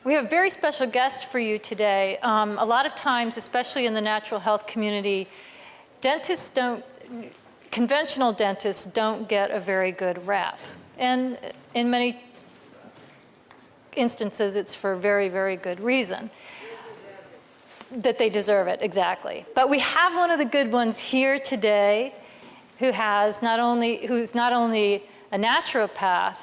We have a very special guest for you today. A lot of times, especially in the natural health community, conventional dentists don't get a very good rap. And in many instances, it's for very, very good reason. That they deserve it, exactly. But we have one of the good ones here today who's not only a naturopath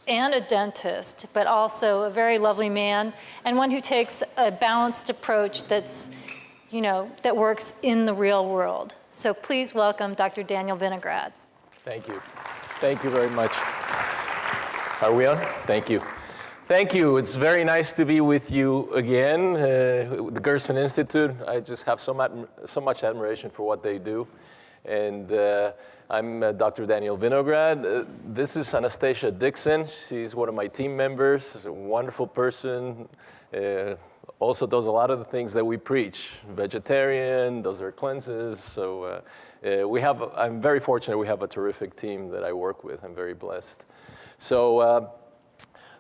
and a dentist, but also a very lovely man, and one who takes a balanced approach that's, that works in the real world. So please welcome Dr. Daniel Vinograd. Thank you. Thank you very much. Are we on? Thank you. Thank you. It's very nice to be with you again. The Gerson Institute, I just have so much admiration for what they do. And I'm Dr. Daniel Vinograd. This is Anastasia Dixon. She's one of my team members, a wonderful person. Also does a lot of the things that we preach. Vegetarian, does her cleanses. So I'm very fortunate we have a terrific team that I work with. I'm very blessed. So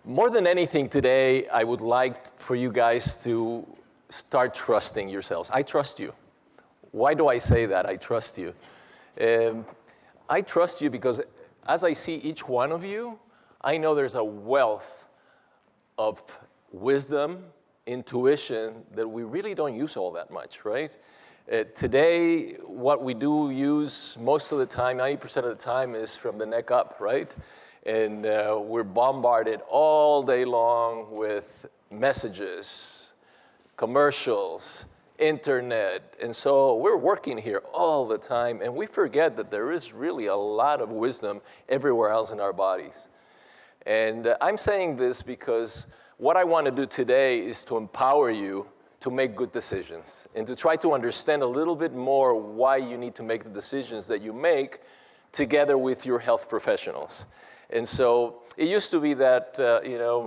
more than anything today, I would like for you guys to start trusting yourselves. I trust you. Why do I say that? I trust you. I trust you because as I see each one of you, I know there's a wealth of wisdom, intuition that we really don't use all that much, right? Today, what we do use most of the time, 90% of the time, is from the neck up, right? And we're bombarded all day long with messages, commercials, internet, and so we're working here all the time, and we forget that there is really a lot of wisdom everywhere else in our bodies. And I'm saying this because what I want to do today is to empower you to make good decisions and to try to understand a little bit more why you need to make the decisions that you make together with your health professionals. And so it used to be that,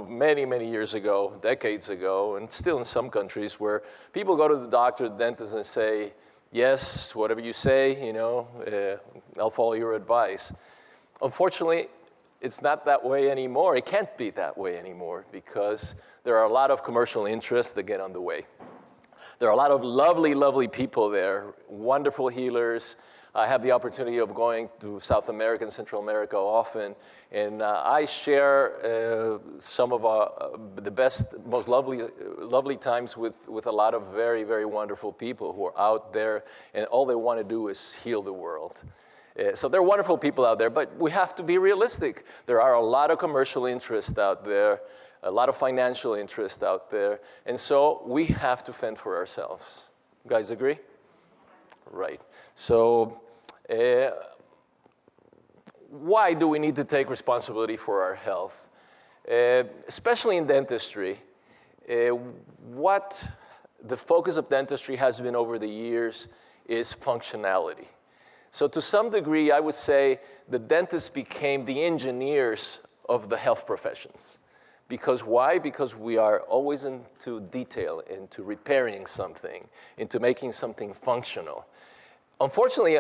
many, many years ago, decades ago, and still in some countries, where people go to the doctor, the dentist, and say, yes, whatever you say, I'll follow your advice. Unfortunately, it's not that way anymore. It can't be that way anymore because there are a lot of commercial interests that get on the way. There are a lot of lovely, lovely people there, wonderful healers. I have the opportunity of going to South America and Central America often, and I share some of the best, most lovely times with a lot of very, very wonderful people who are out there, and all they want to do is heal the world. So there are wonderful people out there, but we have to be realistic. There are a lot of commercial interest out there, a lot of financial interest out there, and so we have to fend for ourselves. You guys agree? Right. So why do we need to take responsibility for our health? Especially in dentistry, what the focus of dentistry has been over the years is functionality. So to some degree, I would say the dentists became the engineers of the health professions. Because why? Because we are always into detail, into repairing something, into making something functional. Unfortunately,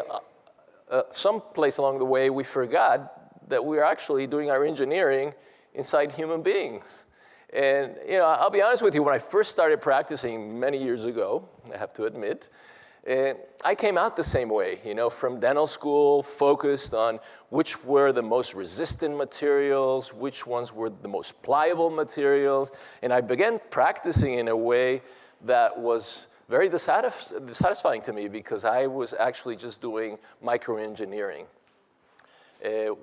someplace along the way, we forgot that we're actually doing our engineering inside human beings. And I'll be honest with you, when I first started practicing many years ago, I have to admit, I came out the same way, from dental school, focused on which were the most resistant materials, which ones were the most pliable materials, and I began practicing in a way that was very dissatisfying to me because I was actually just doing microengineering.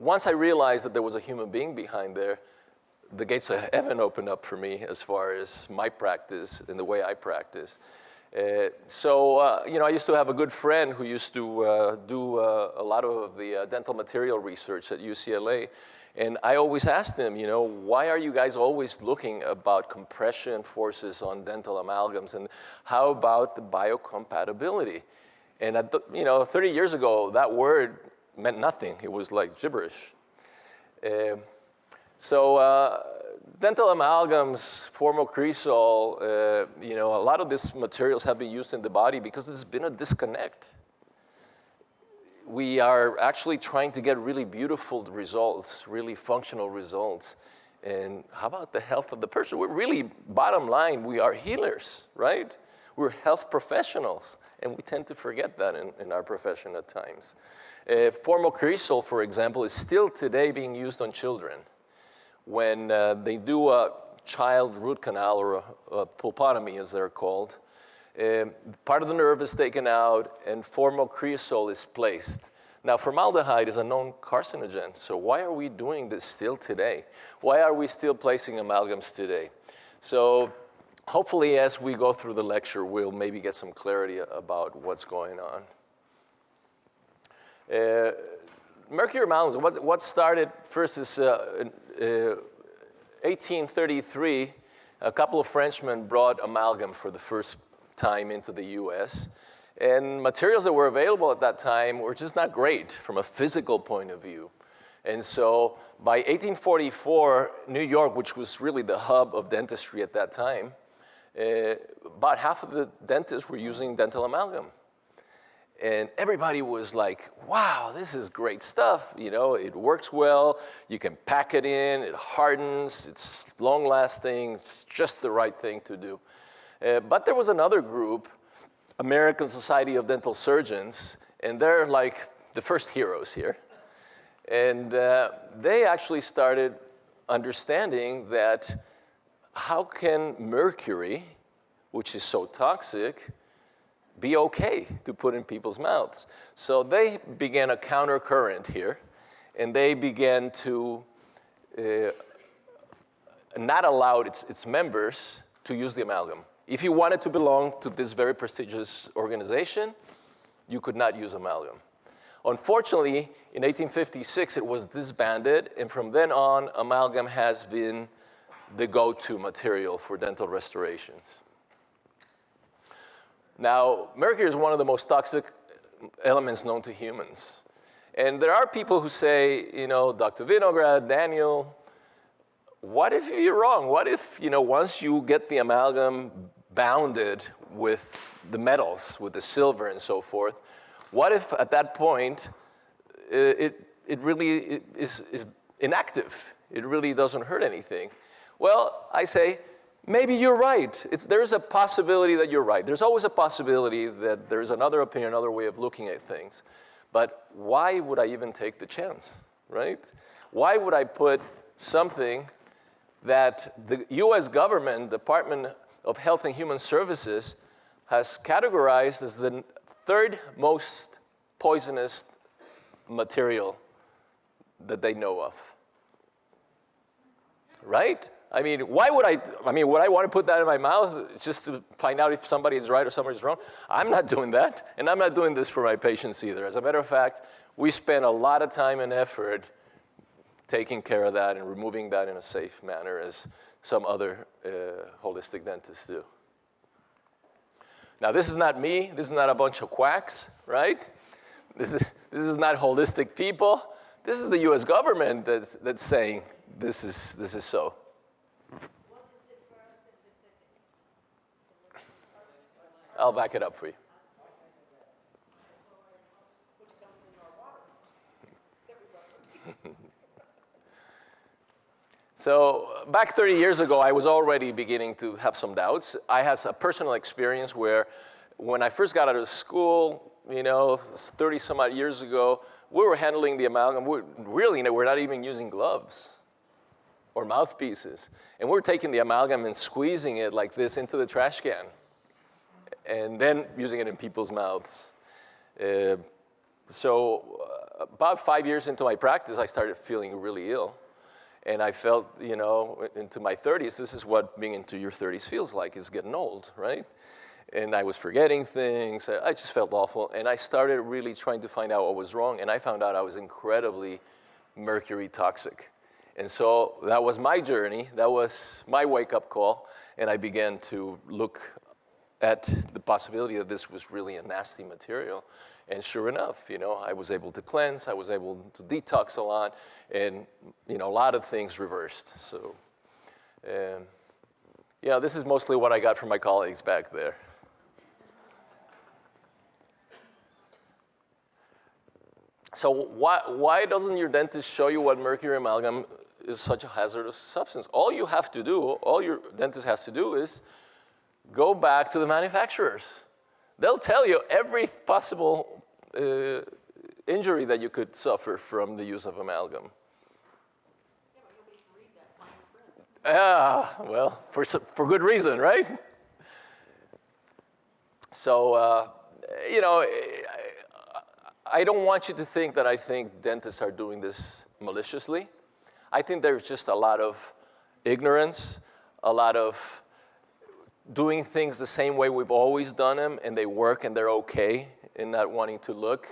Once I realized that there was a human being behind there, the gates of heaven opened up for me as far as my practice and the way I practice. I used to have a good friend who used to do a lot of the dental material research at UCLA. And I always asked him, why are you guys always looking about compression forces on dental amalgams? And how about the biocompatibility? And 30 years ago, that word meant nothing. It was like gibberish. Dental amalgams, formocresol, a lot of these materials have been used in the body because there's been a disconnect. We are actually trying to get really beautiful results, really functional results. And how about the health of the person? We're really, bottom line, we are healers, right? We're health professionals, and we tend to forget that in our profession at times. Formal cresol, for example, is still today being used on children. When they do a child root canal, or a pulpotomy, as they're called, part of the nerve is taken out, and formal cresol is placed. Now, formaldehyde is a known carcinogen, so why are we doing this still today? Why are we still placing amalgams today? So hopefully, as we go through the lecture, we'll maybe get some clarity about what's going on. Mercury amalgams, what started first is in 1833, a couple of Frenchmen brought amalgam for the first time into the US. And materials that were available at that time were just not great from a physical point of view. And so by 1844, New York, which was really the hub of dentistry at that time, about half of the dentists were using dental amalgam. And everybody was like, wow, this is great stuff. You know, it works well. You can pack it in. It hardens. It's long-lasting. It's just the right thing to do. But there was another group, American Society of Dental Surgeons, and they're like the first heroes here. And they actually started understanding that how can mercury, which is so toxic, be okay to put in people's mouths? So they began a countercurrent here, and they began to not allow its members to use the amalgam. If you wanted to belong to this very prestigious organization, you could not use amalgam. Unfortunately, in 1856, it was disbanded, and from then on, amalgam has been the go-to material for dental restorations. Now, mercury is one of the most toxic elements known to humans. And there are people who say, you know, Dr. Vinograd, Daniel, what if you're wrong? What if, you know, once you get the amalgam bounded with the metals, with the silver and so forth, what if at that point it really is inactive? It really doesn't hurt anything. Well, I say, maybe you're right. There's a possibility that you're right. There's always a possibility that there's another opinion, another way of looking at things. But why would I even take the chance, right? Why would I put something that the US government, Department of Health and Human Services, has categorized as the third most poisonous material that they know of, right? I mean, why would would I want to put that in my mouth just to find out if somebody is right or somebody is wrong? I'm not doing that, and I'm not doing this for my patients either. As a matter of fact, we spend a lot of time and effort taking care of that and removing that in a safe manner, as some other holistic dentists do. Now, this is not me. This is not a bunch of quacks, right? This is not holistic people. This is the U.S. government that's saying this is so. I'll back it up for you. So back 30 years ago, I was already beginning to have some doubts. I had a personal experience where when I first got out of school, 30 some odd years ago, we were handling the amalgam. We're not even using gloves or mouthpieces. And we're taking the amalgam and squeezing it like this into the trash can, and then using it in people's mouths. So about 5 years into my practice, I started feeling really ill. And I felt, into my 30s, this is what being into your 30s feels like, is getting old, right? And I was forgetting things. I just felt awful. And I started really trying to find out what was wrong. And I found out I was incredibly mercury toxic. And so that was my journey. That was my wake-up call. And I began to look at the possibility that this was really a nasty material. And sure enough, I was able to cleanse, I was able to detox a lot, and a lot of things reversed. So, this is mostly what I got from my colleagues back there. So why doesn't your dentist show you what mercury amalgam is such a hazardous substance. All you have to do, all your dentist has to do is go back to the manufacturers. They'll tell you every possible injury that you could suffer from the use of amalgam. Well, for good reason, right? So, you know, I don't want you to think that I think dentists are doing this maliciously. I think there's just a lot of ignorance, a lot of doing things the same way we've always done them, and they work and they're okay, and not wanting to look,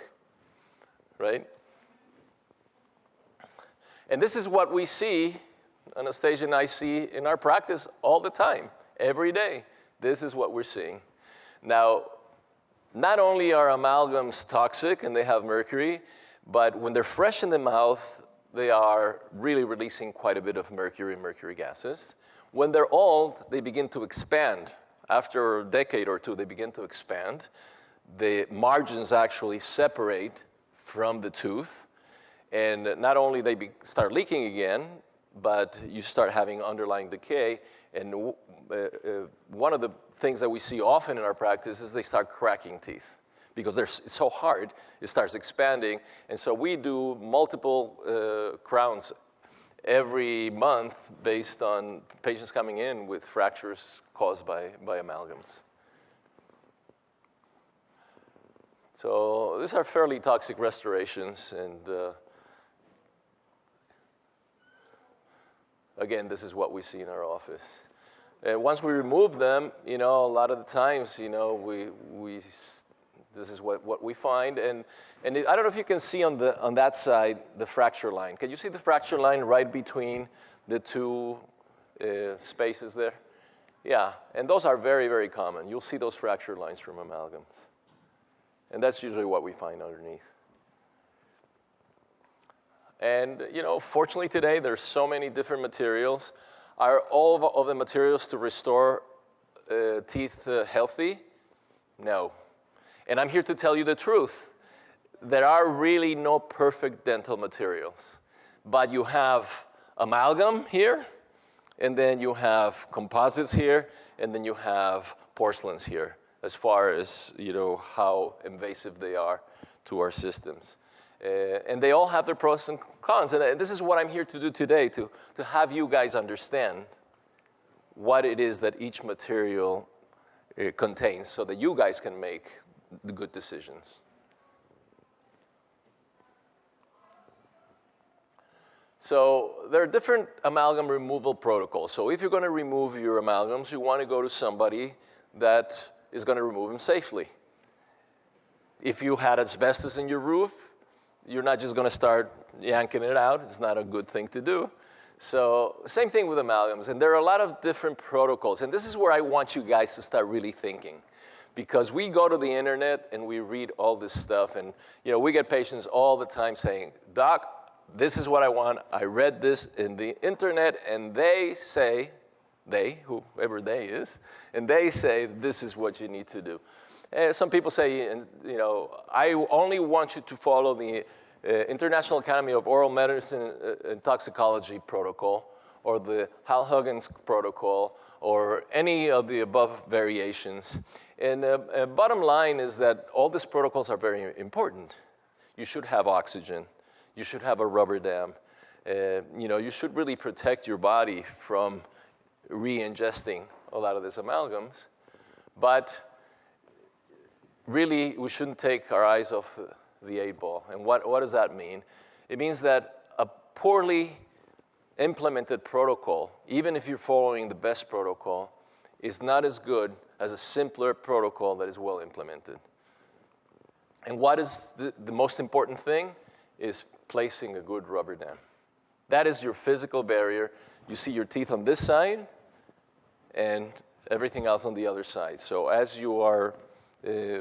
right? And this is what we see, Anastasia and I see in our practice all the time, every day. This is what we're seeing. Now, not only are amalgams toxic and they have mercury, but when they're fresh in the mouth, they are really releasing quite a bit of mercury and mercury gases. When they're old, they begin to expand. After a decade or two, they begin to expand. The margins actually separate from the tooth. And not only they start leaking again, but you start having underlying decay. And one of the things that we see often in our practice is they start cracking teeth because it's so hard, it starts expanding. And so we do multiple crowns every month based on patients coming in with fractures caused by amalgams. So these are fairly toxic restorations, and again, this is what we see in our office. Once we remove them, you know, a lot of the times, you know, this is what we find. And I don't know if you can see on that side the fracture line. Can you see the fracture line right between the two spaces there? Yeah, and those are very, very common. You'll see those fracture lines from amalgams. And that's usually what we find underneath. And, you know, fortunately today, there's so many different materials. Are all of the materials to restore teeth healthy? No. And I'm here to tell you the truth. There are really no perfect dental materials. But you have amalgam here, and then you have composites here, and then you have porcelains here, as far as, you know, how invasive they are to our systems. And they all have their pros and cons. And this is what I'm here to do today, to have you guys understand what it is that each material contains so that you guys can make the good decisions. So there are different amalgam removal protocols. So if you're going to remove your amalgams, you want to go to somebody that is going to remove them safely. If you had asbestos in your roof, you're not just going to start yanking it out. It's not a good thing to do. So same thing with amalgams. And there are a lot of different protocols. And this is where I want you guys to start really thinking. Because we go to the internet and we read all this stuff. And you know, we get patients all the time saying, Doc, this is what I want. I read this in the internet. And they say, whoever they is, and they say this is what you need to do. Some people say, you know, I only want you to follow the International Academy of Oral Medicine and Toxicology protocol, or the Hal Huggins protocol, or any of the above variations. And bottom line is that all these protocols are very important. You should have oxygen. You should have a rubber dam. You know, you should really protect your body from re-ingesting a lot of these amalgams. But really, we shouldn't take our eyes off the 8-ball. And what does that mean? It means that a poorly implemented protocol, even if you're following the best protocol, is not as good as a simpler protocol that is well implemented. And what is the most important thing is placing a good rubber dam. That is your physical barrier. You see your teeth on this side and everything else on the other side. So as you are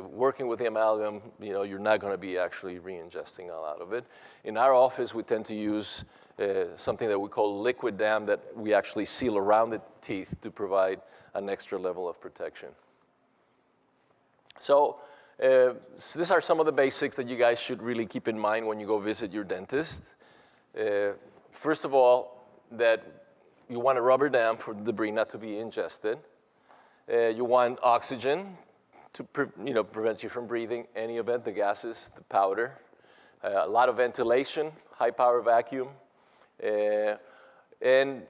working with the amalgam, you know, you're not going to be actually re-ingesting a lot of it. In our office, we tend to use something that we call liquid dam that we actually seal around the teeth to provide an extra level of protection. So these are some of the basics that you guys should really keep in mind when you go visit your dentist. First of all, that you want a rubber dam for the debris not to be ingested. You want oxygen to prevent you from breathing any of it, the gases, the powder. A lot of ventilation, high power vacuum. And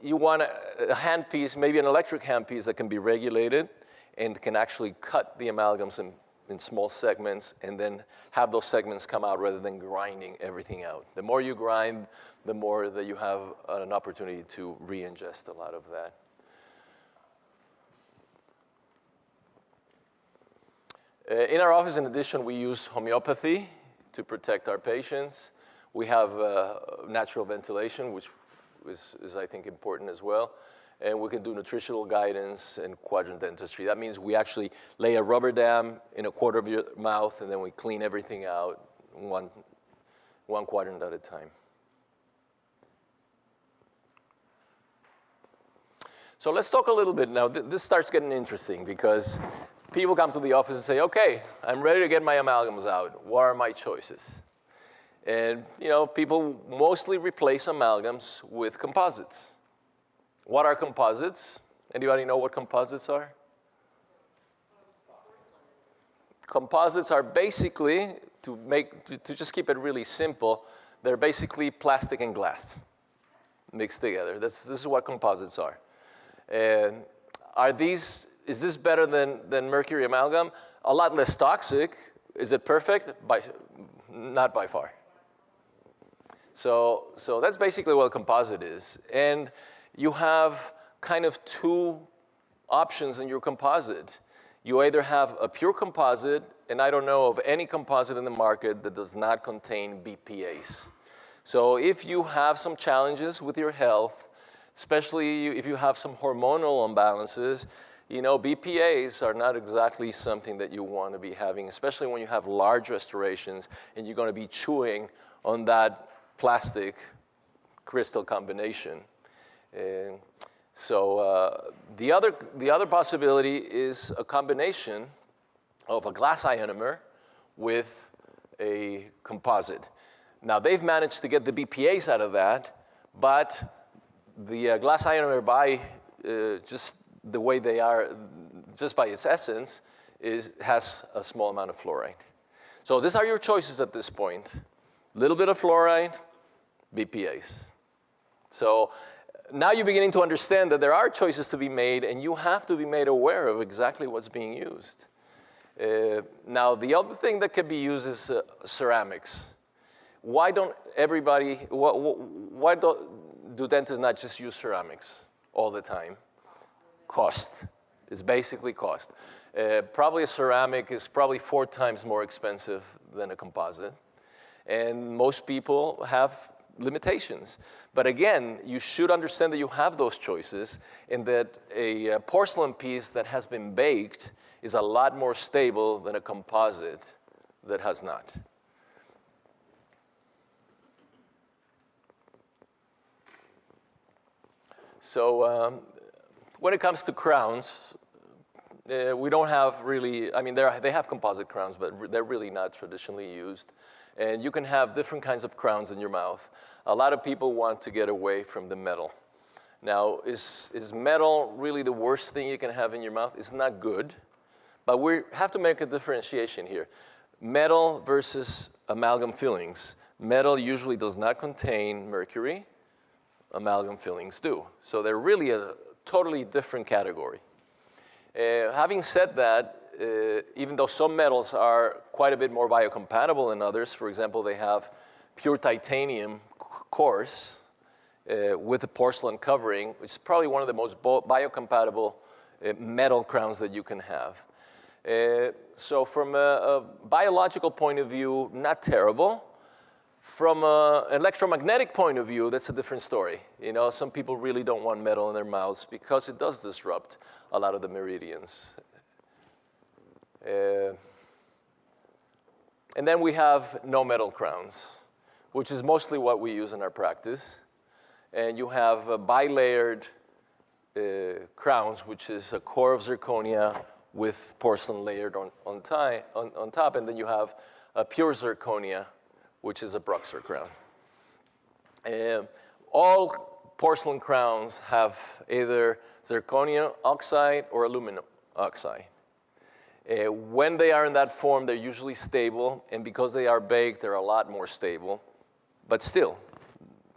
you want a handpiece, maybe an electric handpiece that can be regulated and can actually cut the amalgams in small segments and then have those segments come out rather than grinding everything out. The more you grind, the more that you have an opportunity to re-ingest a lot of that. In our office, in addition, we use homeopathy to protect our patients. We have natural ventilation, which is, I think, important as well. And we can do nutritional guidance and quadrant dentistry. That means we actually lay a rubber dam in a quarter of your mouth, and then we clean everything out one quadrant at a time. So let's talk a little bit now. This starts getting interesting because people come to the office and say, okay, I'm ready to get my amalgams out. What are my choices? And people mostly replace amalgams with composites. What are composites? Anybody know what composites are? Composites are basically, to just keep it really simple, they're basically plastic and glass mixed together. This is what composites are. And is this better than mercury amalgam? A lot less toxic. Is it perfect? Not by far. So that's basically what a composite is. And you have kind of two options in your composite. You either have a pure composite, and I don't know of any composite in the market that does not contain BPAs. So if you have some challenges with your health, especially if you have some hormonal imbalances, BPAs are not exactly something that you want to be having, especially when you have large restorations and you're going to be chewing on that plastic crystal combination. And so the other possibility is a combination of a glass ionomer with a composite. Now, they've managed to get the BPAs out of that, but the glass ionomer, by just the way they are, just by its essence, has a small amount of fluoride. So these are your choices at this point. A little bit of fluoride, BPAs. So now you're beginning to understand that there are choices to be made, and you have to be made aware of exactly what's being used. Now, the other thing that can be used is ceramics. Why do dentists not just use ceramics all the time? Cost. It's basically cost. Probably a ceramic is probably 4 times more expensive than a composite. And most people have limitations. But again, you should understand that you have those choices and that a porcelain piece that has been baked is a lot more stable than a composite that has not. So when it comes to crowns, we don't have really, they have composite crowns, but they're really not traditionally used. And you can have different kinds of crowns in your mouth. A lot of people want to get away from the metal. Now, is metal really the worst thing you can have in your mouth? It's not good, but we have to make a differentiation here. Metal versus amalgam fillings. Metal usually does not contain mercury. Amalgam fillings do. So they're really a totally different category. Having said that, even though some metals are quite a bit more biocompatible than others, for example, they have pure titanium cores with a porcelain covering, which is probably one of the most biocompatible metal crowns that you can have. So from a biological point of view, not terrible. From an electromagnetic point of view, that's a different story. Some people really don't want metal in their mouths because it does disrupt a lot of the meridians. And then we have no metal crowns, which is mostly what we use in our practice. And you have bilayered crowns, which is a core of zirconia with porcelain layered on top. And then you have a pure zirconia, which is a Bruxer crown. all porcelain crowns have either zirconia oxide or aluminum oxide. When they are in that form, they're usually stable, and because they are baked, they're a lot more stable. But still,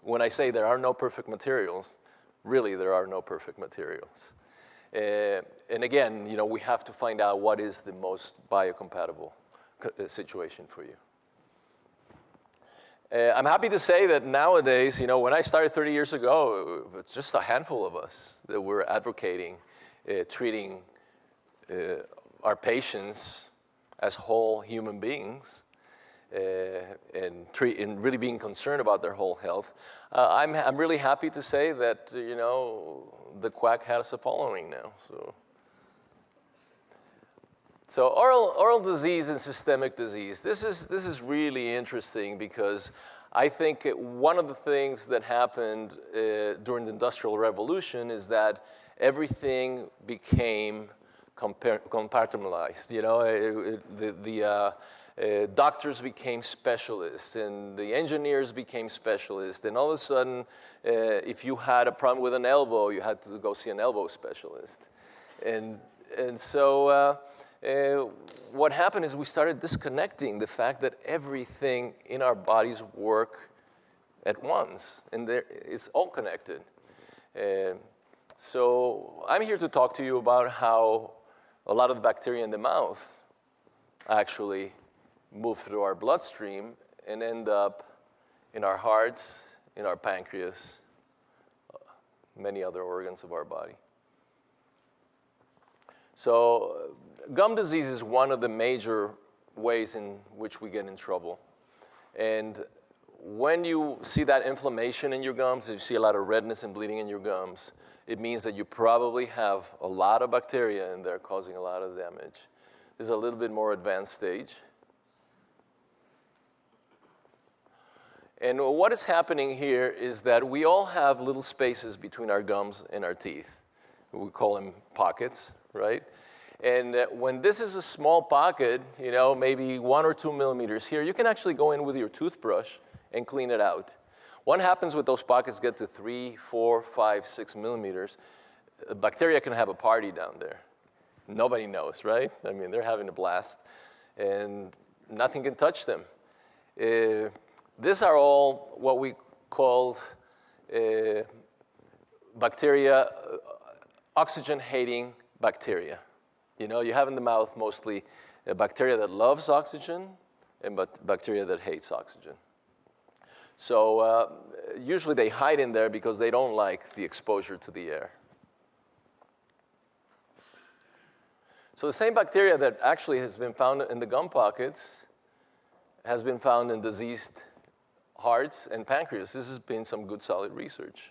when I say there are no perfect materials, really there are no perfect materials. And again, we have to find out what is the most biocompatible situation for you. I'm happy to say that nowadays, when I started 30 years ago, it's just a handful of us that were advocating treating our patients as whole human beings and really being concerned about their whole health. I'm really happy to say that the quack has a following now. So oral disease and systemic disease. This is really interesting because I think one of the things that happened during the Industrial Revolution is that everything became compartmentalized. The doctors became specialists, and the engineers became specialists. And all of a sudden, if you had a problem with an elbow, you had to go see an elbow specialist. And so what happened is we started disconnecting the fact that everything in our bodies work at once, and it's all connected. So I'm here to talk to you about how a lot of the bacteria in the mouth actually move through our bloodstream and end up in our hearts, in our pancreas, many other organs of our body. So gum disease is one of the major ways in which we get in trouble. And when you see that inflammation in your gums, if you see a lot of redness and bleeding in your gums, it means that you probably have a lot of bacteria in there causing a lot of damage. This is a little bit more advanced stage. And what is happening here is that we all have little spaces between our gums and our teeth. We call them pockets, right? And when this is a small pocket, maybe 1 or 2 millimeters here, you can actually go in with your toothbrush and clean it out. What happens with those pockets get to 3, 4, 5, 6 millimeters? Bacteria can have a party down there. Nobody knows, right? I mean, they're having a blast, and nothing can touch them. These are all what we call bacteria, oxygen-hating bacteria. You have in the mouth mostly a bacteria that loves oxygen and bacteria that hates oxygen. So usually they hide in there because they don't like the exposure to the air. So the same bacteria that actually has been found in the gum pockets has been found in diseased hearts and pancreas. This has been some good solid research.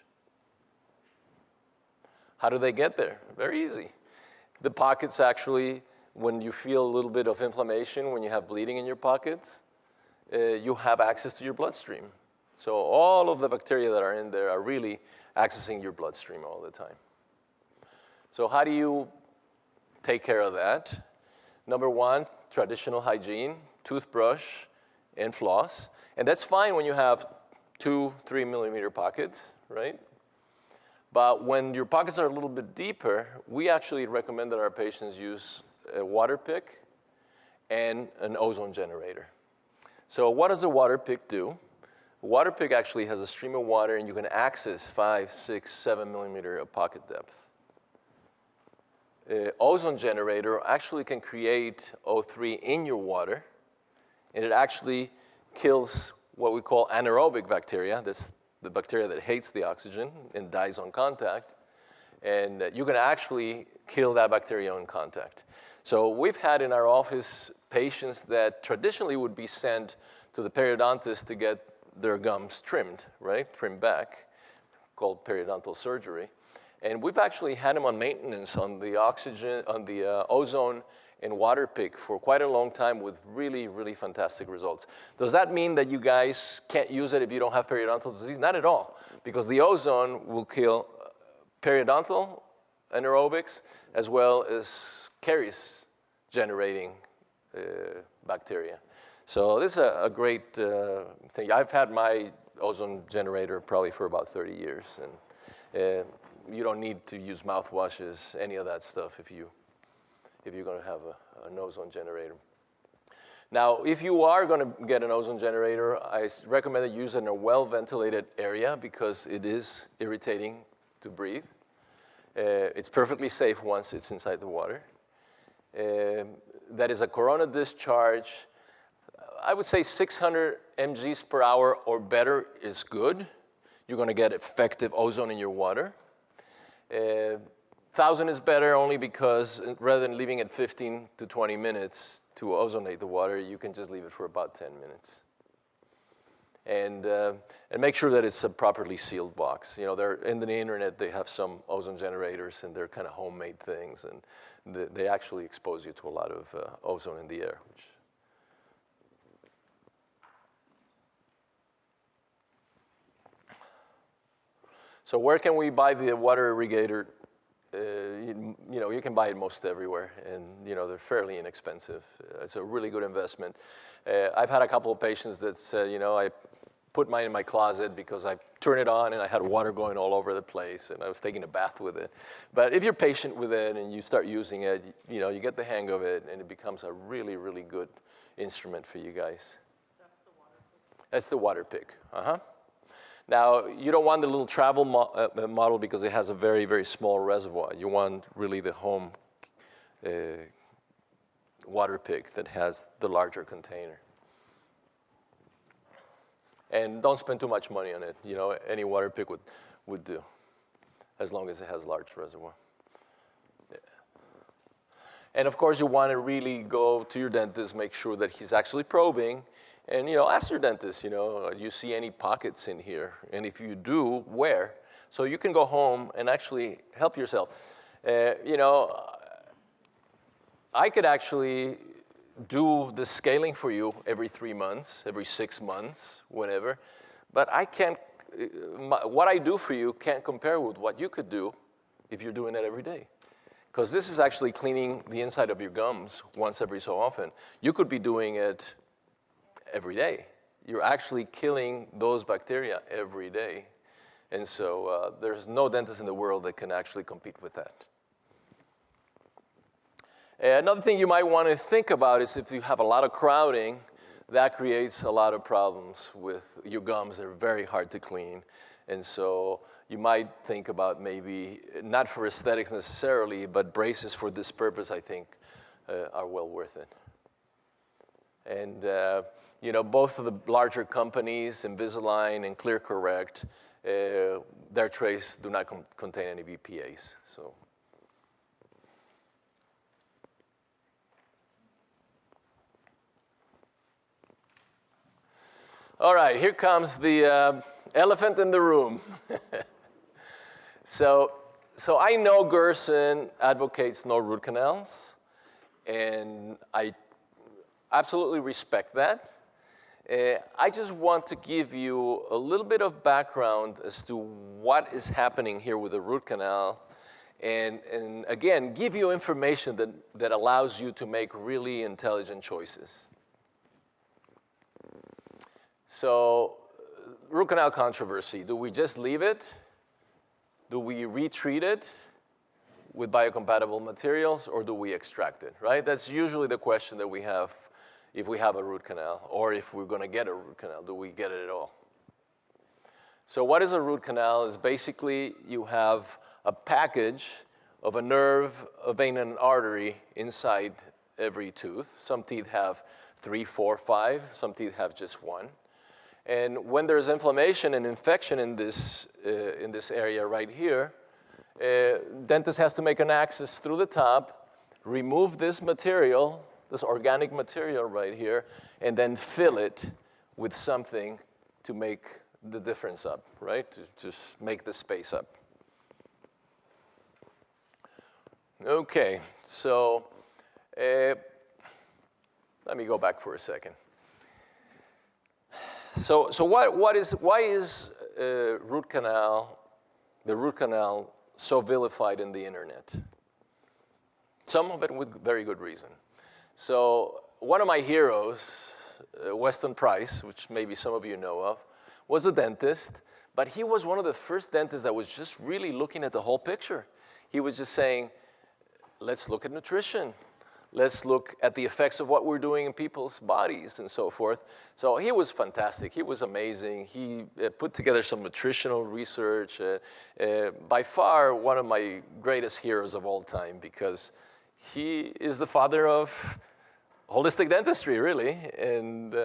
How do they get there? Very easy. The pockets actually, when you feel a little bit of inflammation, when you have bleeding in your pockets, you have access to your bloodstream. So all of the bacteria that are in there are really accessing your bloodstream all the time. So how do you take care of that? Number one, traditional hygiene, toothbrush and floss. And that's fine when you have 2, 3 millimeter pockets, right? But when your pockets are a little bit deeper, we actually recommend that our patients use a water pick and an ozone generator. So what does a water pick do? A water pick actually has a stream of water, and you can access 5, 6, 7 millimeter of pocket depth. Ozone generator actually can create O3 in your water, and it actually kills what we call anaerobic bacteria. That's the bacteria that hates the oxygen and dies on contact. And you can actually kill that bacteria on contact. So we've had in our office patients that traditionally would be sent to the periodontist to get their gums trimmed, right? Trimmed back, called periodontal surgery. And we've actually had them on maintenance on the oxygen, on the ozone and water pick for quite a long time with really, really fantastic results. Does that mean that you guys can't use it if you don't have periodontal disease? Not at all, because the ozone will kill periodontal anaerobics as well as caries generating bacteria. So this is a great thing. I've had my ozone generator probably for about 30 years, and you don't need to use mouthwashes, any of that stuff if you're going to have an ozone generator. Now, if you are going to get an ozone generator, I recommend that you use it in a well-ventilated area because it is irritating to breathe. It's perfectly safe once it's inside the water. That is a corona discharge. I would say 600 mgs per hour or better is good. You're going to get effective ozone in your water. 1,000 is better only because rather than leaving it 15 to 20 minutes to ozonate the water, you can just leave it for about 10 minutes. And make sure that it's a properly sealed box. You know, in the internet, they have some ozone generators, and they're kind of homemade things, and they actually expose you to a lot of ozone in the air. So where can we buy the water irrigator? You know, you can buy it most everywhere, and you know, they're fairly inexpensive. It's a really good investment. I've had a couple of patients that said, you know, I put mine in my closet because I turned it on and I had water going all over the place, and I was taking a bath with it. But if you're patient with it and you start using it, you know, you get the hang of it, and it becomes a really, really good instrument for you guys. That's the water pick. Now, you don't want the little travel model because it has a very, very small reservoir. You want really the home water pick that has the larger container. And don't spend too much money on it. You know, any water pick would do, as long as it has a large reservoir. Yeah. And of course, you want to really go to your dentist, make sure that he's actually probing. And, you know, ask your dentist, you know, do you see any pockets in here? And if you do, where? So you can go home and actually help yourself. You know, I could actually do the scaling for you every 3 months, every 6 months, whenever. But I can't, what I do for you can't compare with what you could do if you're doing it every day. Because this is actually cleaning the inside of your gums once every so often. You could be doing it every day. You're actually killing those bacteria every day. And so there's no dentist in the world that can actually compete with that. Another thing you might want to think about is if you have a lot of crowding, that creates a lot of problems with your gums. They're very hard to clean. And so you might think about maybe, not for aesthetics necessarily, but braces for this purpose, I think, are well worth it. And you know, both of the larger companies, Invisalign and ClearCorrect, their trays do not contain any BPAs. So. All right, here comes the elephant in the room. So I know Gerson advocates no root canals, and I absolutely respect that. I just want to give you a little bit of background as to what is happening here with the root canal, and again, give you information that allows you to make really intelligent choices. So, root canal controversy. Do we just leave it? Do we retreat it with biocompatible materials, or do we extract it, right? That's usually the question that we have if we have a root canal, or if we're going to get a root canal, do we get it at all? So what is a root canal? Is basically you have a package of a nerve, a vein, and an artery inside every tooth. Some teeth have 3, 4, 5. Some teeth have just 1. And when there's inflammation and infection in this area right here, dentist has to make an access through the top, remove this material, this organic material right here, and then fill it with something to make the difference up, right? To just make the space up. Okay, so let me go back for a second. So why is the root canal so vilified in the internet? Some of it with very good reason. So one of my heroes, Weston Price, which maybe some of you know of, was a dentist, but he was one of the first dentists that was just really looking at the whole picture. He was just saying, let's look at nutrition. Let's look at the effects of what we're doing in people's bodies and so forth. So he was fantastic. He was amazing. He put together some nutritional research. By far, one of my greatest heroes of all time, because he is the father of holistic dentistry, really. And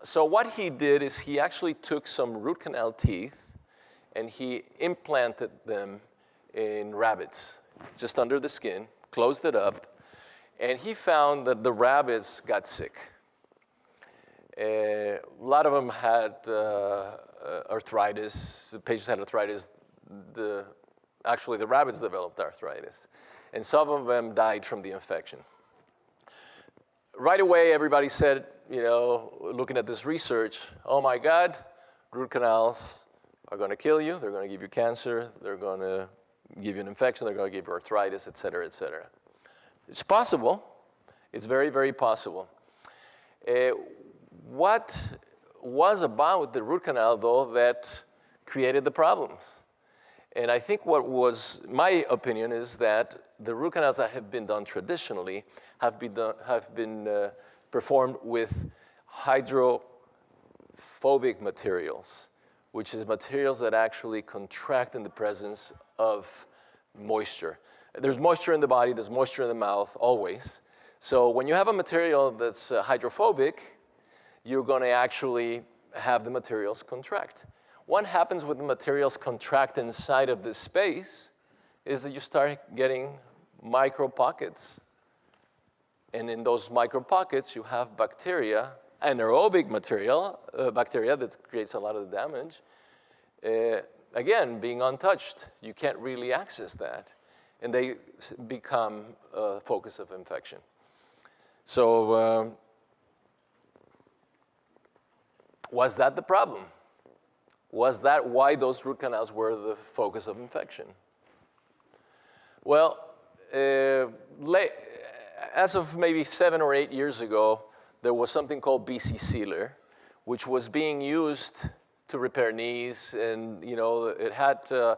so what he did is he actually took some root canal teeth and he implanted them in rabbits, just under the skin, closed it up, and he found that the rabbits got sick. A lot of them had arthritis. The patients had arthritis. Actually, the rabbits developed arthritis. And some of them died from the infection. Right away, everybody said, you know, looking at this research, oh my God, root canals are going to kill you. They're going to give you cancer. They're going to give you an infection. They're going to give you arthritis, et cetera, et cetera. It's possible. It's very, very possible. What was about the root canal, though, that created the problems? And I think what was my opinion is that the root canals that have been done traditionally have been performed with hydrophobic materials, which is materials that actually contract in the presence of moisture. There's moisture in the body, there's moisture in the mouth, always. So when you have a material that's hydrophobic, you're going to actually have the materials contract. What happens when the materials contract inside of this space is that you start getting micro pockets. And in those micro pockets, you have bacteria, anaerobic bacteria that creates a lot of the damage. Again, being untouched, you can't really access that. And they become a focus of infection. So was that the problem? Was that why those root canals were the focus of infection? Well, as of maybe 7 or 8 years ago, there was something called BC Sealer, which was being used to repair knees, and you know, it had a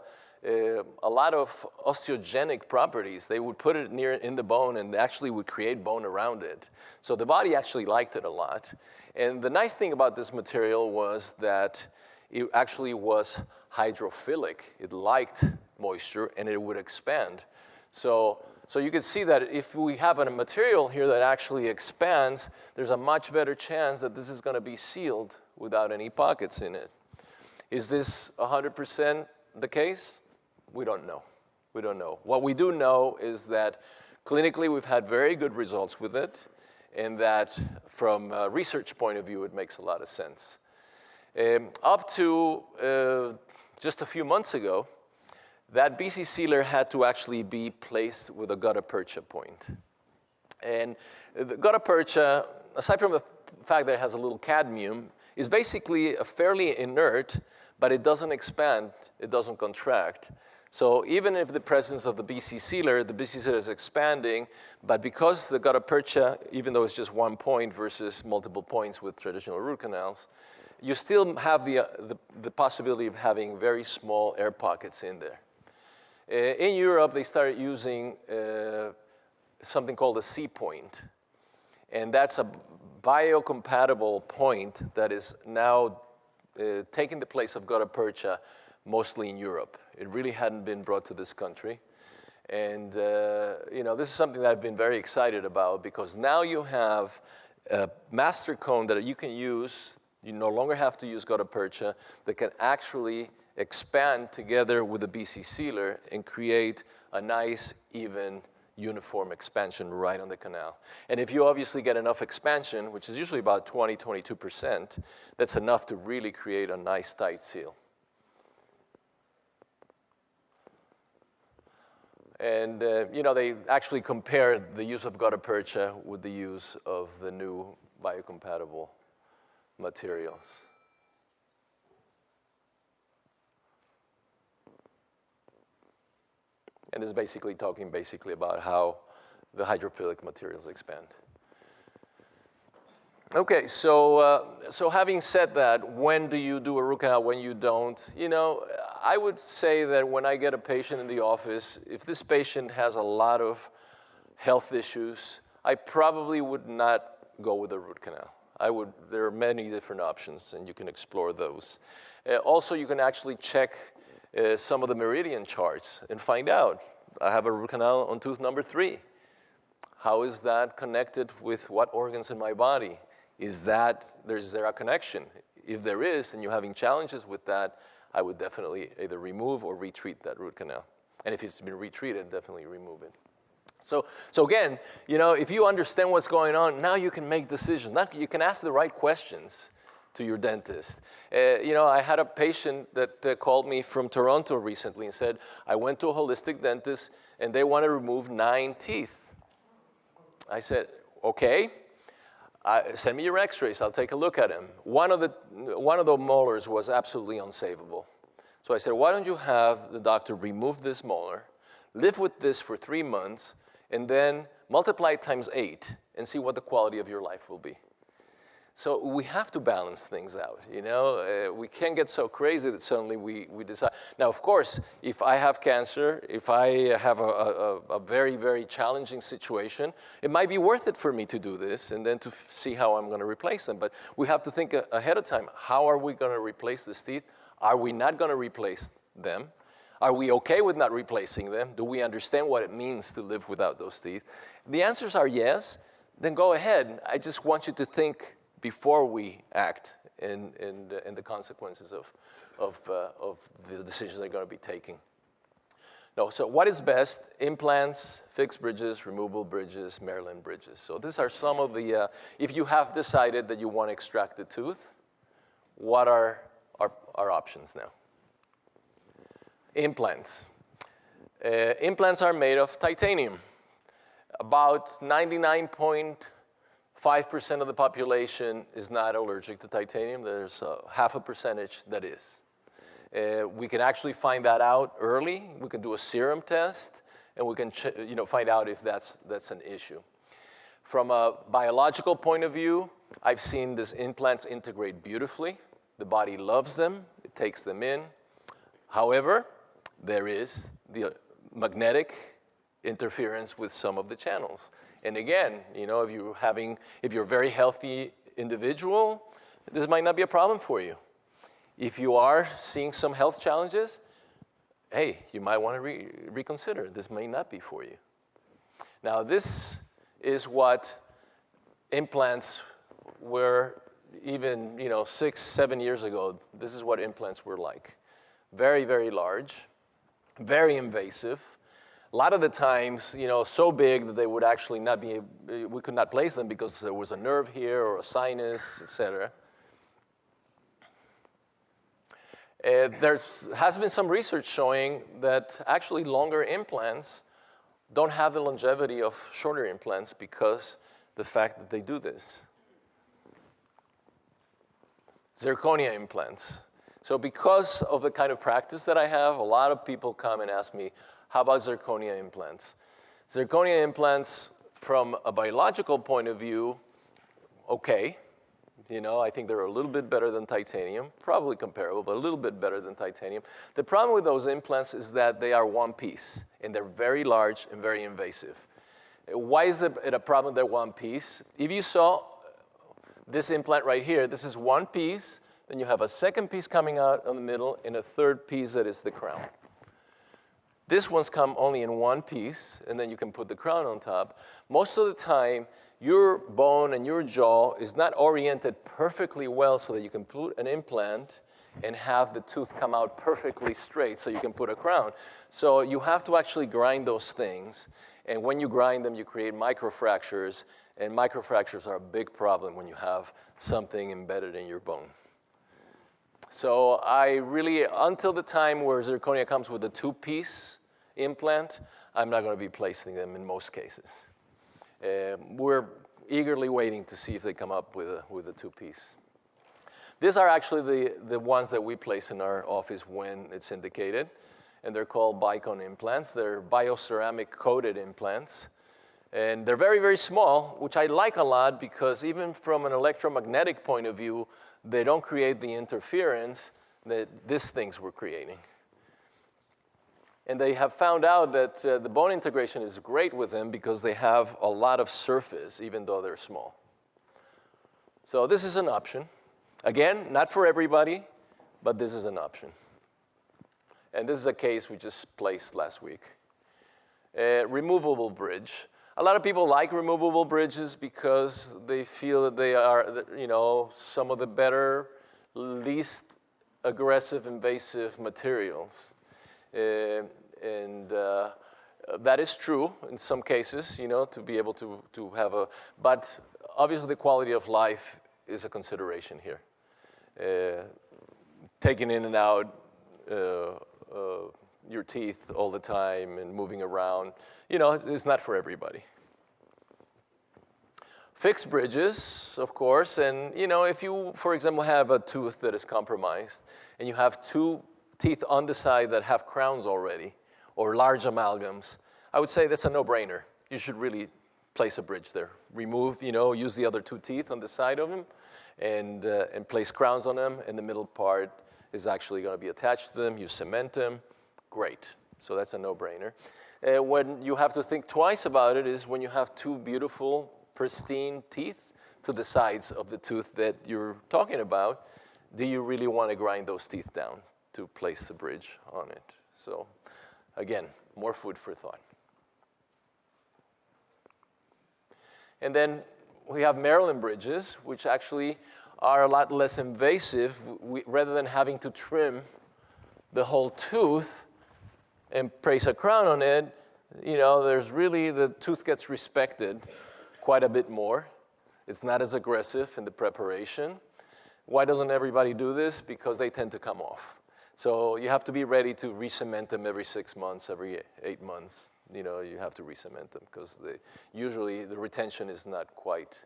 lot of osteogenic properties. They would put it in the bone and actually would create bone around it. So the body actually liked it a lot. And the nice thing about this material was that it actually was hydrophilic. It liked moisture and it would expand. So you can see that if we have a material here that actually expands, there's a much better chance that this is going to be sealed without any pockets in it. Is this 100% the case? We don't know. We don't know. What we do know is that clinically we've had very good results with it, and that from a research point of view, it makes a lot of sense. Up to just a few months ago, that BC Sealer had to actually be placed with a gutta percha point. And the gutta percha, aside from the fact that it has a little cadmium, is basically a fairly inert, but it doesn't expand, it doesn't contract. So even if the presence of the BC Sealer is expanding, but because the gutta percha, even though it's just one point versus multiple points with traditional root canals, you still have the possibility of having very small air pockets in there. In Europe, they started using something called a C point. And that's a biocompatible point that is now taking the place of gutta percha, mostly in Europe. It really hadn't been brought to this country. And you know, this is something that I've been very excited about, because now you have a master cone that you can use. You no longer have to use gutta percha, that can actually expand together with the BC Sealer and create a nice, even, uniform expansion right on the canal. And if you obviously get enough expansion, which is usually about 20, 22%, that's enough to really create a nice, tight seal. And you know, they actually compared the use of gutta percha with the use of the new biocompatible materials. And it's basically talking about how the hydrophilic materials expand. Okay, so having said that, when do you do a root canal, when you don't? You know, I would say that when I get a patient in the office, if this patient has a lot of health issues, I probably would not go with a root canal. There are many different options, and you can explore those. Also, you can actually check some of the meridian charts and find out, I have a root canal on tooth number 3. How is that connected with what organs in my body? Is there a connection? If there is, and you're having challenges with that, I would definitely either remove or retreat that root canal. And if it's been retreated, definitely remove it. So again, you know, if you understand what's going on, now you can make decisions. Now you can ask the right questions to your dentist. You know, I had a patient that called me from Toronto recently and said, I went to a holistic dentist and they want to remove 9 teeth. I said, okay, send me your x-rays, I'll take a look at them. One of the molars was absolutely unsavable. So I said, why don't you have the doctor remove this molar, live with this for 3 months, and then multiply it times 8 and see what the quality of your life will be. So we have to balance things out, you know? We can't get so crazy that suddenly we decide. Now, of course, if I have cancer, if I have a very, very challenging situation, it might be worth it for me to do this and then to see how I'm gonna replace them. But we have to think ahead of time. How are we gonna replace these teeth? Are we not gonna replace them? Are we okay with not replacing them? Do we understand what it means to live without those teeth? The answers are yes, then go ahead. I just want you to think before we act in the consequences of the decisions they're going to be taking. No, so what is best? Implants, fixed bridges, removable bridges, Maryland bridges. So these are some of the, if you have decided that you want to extract the tooth, what are our options now? Implants. Implants are made of titanium. About 99.5% of the population is not allergic to titanium. There's half a percentage that is. We can actually find that out early. We can do a serum test, and we can find out if that's an issue. From a biological point of view, I've seen these implants integrate beautifully. The body loves them. It takes them in. However, there is the magnetic interference with some of the channels. And again, you know, if you're a very healthy individual, this might not be a problem for you. If you are seeing some health challenges, hey, you might want to reconsider. This may not be for you. Now, this is what implants were even, 6, 7 years ago. This is what implants were like. Very, very large, very invasive. A lot of the times, so big that they would actually not be, we could not place them because there was a nerve here or a sinus, et cetera. There has been some research showing that actually longer implants don't have the longevity of shorter implants because the fact that they do this. Zirconia implants. So because of the kind of practice that I have, a lot of people come and ask me, how about zirconia implants? Zirconia implants, from a biological point of view, okay. I think they're a little bit better than titanium, probably comparable, but a little bit better than titanium. The problem with those implants is that they are one piece, and they're very large and very invasive. Why is it a problem they're one piece? If you saw this implant right here, this is one piece, then you have a second piece coming out in the middle, and a third piece that is the crown. This one's come only in one piece, and then you can put the crown on top. Most of the time, your bone and your jaw is not oriented perfectly well so that you can put an implant and have the tooth come out perfectly straight so you can put a crown. So you have to actually grind those things, and when you grind them, you create microfractures, and microfractures are a big problem when you have something embedded in your bone. So I really, until the time where zirconia comes with a 2-piece implant, I'm not going to be placing them in most cases. We're eagerly waiting to see if they come up with a 2-piece. These are actually the ones that we place in our office when it's indicated, and they're called Bicon implants. They're bioceramic coated implants. And they're very, very small, which I like a lot because even from an electromagnetic point of view, they don't create the interference that these things were creating. And they have found out that the bone integration is great with them because they have a lot of surface, even though they're small. So this is an option. Again, not for everybody, but this is an option. And this is a case we just placed last week. Removable bridge. A lot of people like removable bridges because they feel that they are, some of the better, least aggressive, invasive materials. That is true in some cases, to be able to have but obviously the quality of life is a consideration here. Taking in and out your teeth all the time and moving around, it's not for everybody. Fixed bridges, of course, and if you, for example, have a tooth that is compromised and you have 2 teeth on the side that have crowns already, or large amalgams, I would say that's a no-brainer. You should really place a bridge there. Remove, use the other 2 teeth on the side of them and place crowns on them, and the middle part is actually going to be attached to them. You cement them. Great. So that's a no-brainer. When you have to think twice about it is when you have 2 beautiful, pristine teeth to the sides of the tooth that you're talking about. Do you really want to grind those teeth down to place the bridge on it? So again, more food for thought. And then we have Maryland bridges, which actually are a lot less invasive. Rather than having to trim the whole tooth and place a crown on it, there's really, the tooth gets respected quite a bit more. It's not as aggressive in the preparation. Why doesn't everybody do this? Because they tend to come off. So you have to be ready to re-cement them every 6 months, every 8 months. You have to re-cement them because usually the retention is not quite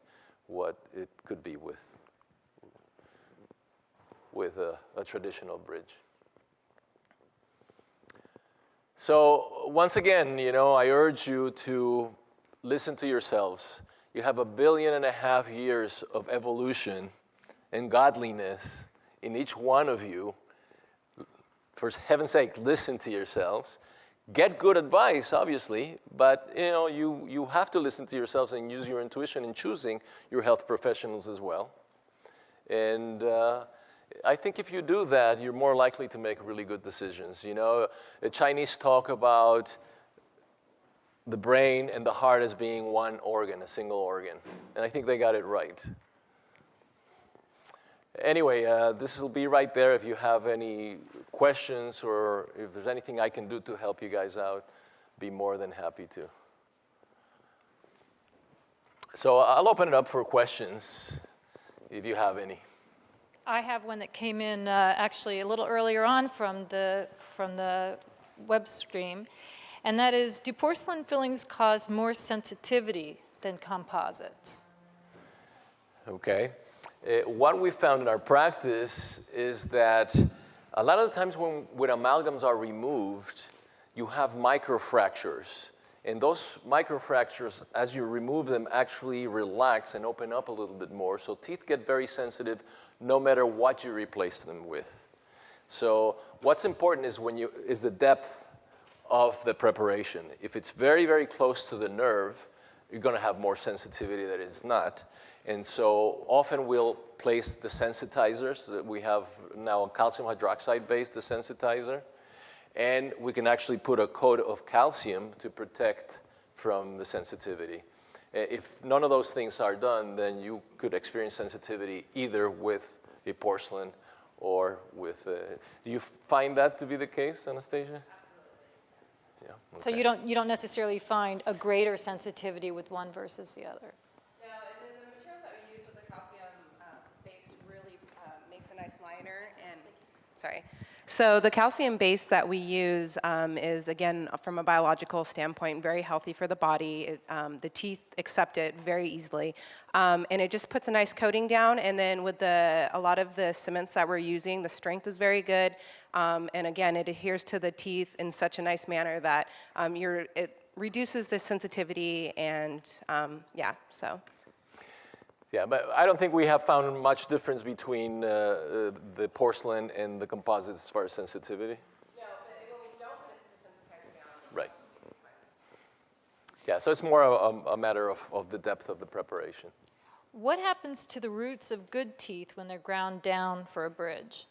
what it could be with a traditional bridge. So once again, I urge you to listen to yourselves. You have 1.5 billion years of evolution and godliness in each one of you. For heaven's sake, listen to yourselves. Get good advice, obviously, but you have to listen to yourselves and use your intuition in choosing your health professionals as well. And I think if you do that, you're more likely to make really good decisions. The Chinese talk about the brain and the heart as being one organ, a single organ. And I think they got it right. Anyway, this will be right there if you have any questions or if there's anything I can do to help you guys out, be more than happy to. So I'll open it up for questions if you have any. I have one that came in actually a little earlier on from the web stream, and that is, do porcelain fillings cause more sensitivity than composites? Okay. What we found in our practice is that a lot of the times when amalgams are removed, you have microfractures. And those microfractures, as you remove them, actually relax and open up a little bit more. So teeth get very sensitive no matter what you replace them with. So what's important is the depth of the preparation. If it's very, very close to the nerve, you're going to have more sensitivity than it's not. And so often we'll place desensitizers. We have now a calcium hydroxide-based desensitizer. And we can actually put a coat of calcium to protect from the sensitivity. If none of those things are done, then you could experience sensitivity either with a porcelain or with do you find that to be the case, Anastasia? Absolutely. Yeah. Okay. So you don't necessarily find a greater sensitivity with one versus the other? No, and the materials that we use with the calcium base really makes a nice liner. And sorry. So the calcium base that we use is, again, from a biological standpoint, very healthy for the body. The teeth accept it very easily. And it just puts a nice coating down. And then with a lot of the cements that we're using, the strength is very good. And again, it adheres to the teeth in such a nice manner that reduces the sensitivity and yeah, so. Yeah, but I don't think we have found much difference between the porcelain and the composites as far as sensitivity. No, but it will don't put it to desensitize down. Right. Yeah, so it's more a matter of the depth of the preparation. What happens to the roots of good teeth when they're ground down for a bridge?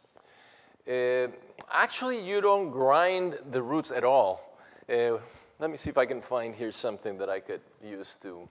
Actually, you don't grind the roots at all. Let me see if I can find here something that I could use to.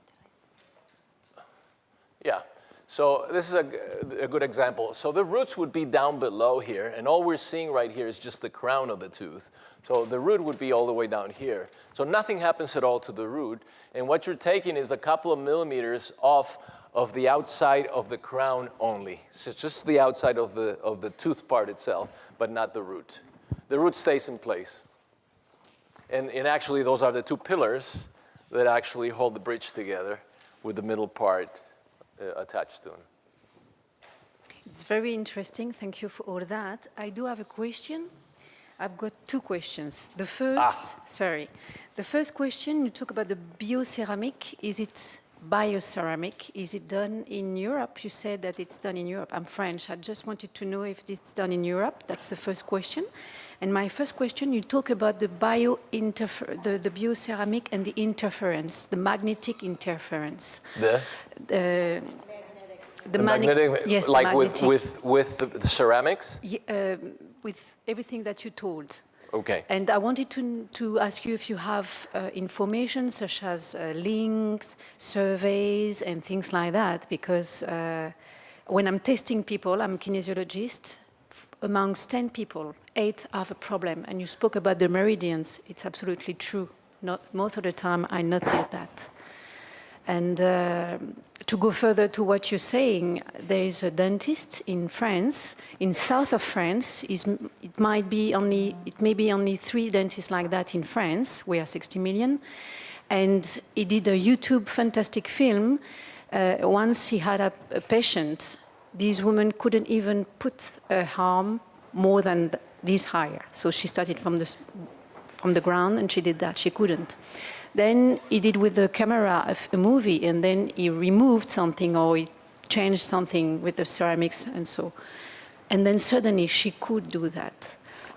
Yeah, so this is a good example. So the roots would be down below here, and all we're seeing right here is just the crown of the tooth. So the root would be all the way down here. So nothing happens at all to the root, and what you're taking is a couple of millimeters off of the outside of the crown only. So it's just the outside of the tooth part itself, but not the root. The root stays in place. And actually, those are the two pillars that actually hold the bridge together with the middle part attached to them. It's very interesting. Thank you for all that. I do have a question. I've got two questions. The first question, you talk about the bioceramic. Is it bioceramic? Is it done in Europe? You said that it's done in Europe. I'm French. I just wanted to know if it's done in Europe. That's the first question. And my first question, you talk about the bioceramic and the interference, the magnetic interference. The magnetic, yes, like magnetic. with the ceramics? With everything that you told. Okay. And I wanted to ask you if you have information such as links, surveys, and things like that, because when I'm testing people, I'm a kinesiologist, amongst 10 people, 8 have a problem. And you spoke about the meridians. It's absolutely true. Not most of the time, I noted that. And to go further to what you're saying, there is a dentist in France, in south of France. It may be only 3 dentists like that in France. We are 60 million. And he did a YouTube fantastic film. Once he had a patient, this woman couldn't even put her arm more than this higher. So she started from the ground, and she did that. She couldn't. Then he did with the camera a movie, and then he removed something or he changed something with the ceramics and so. And then suddenly she could do that.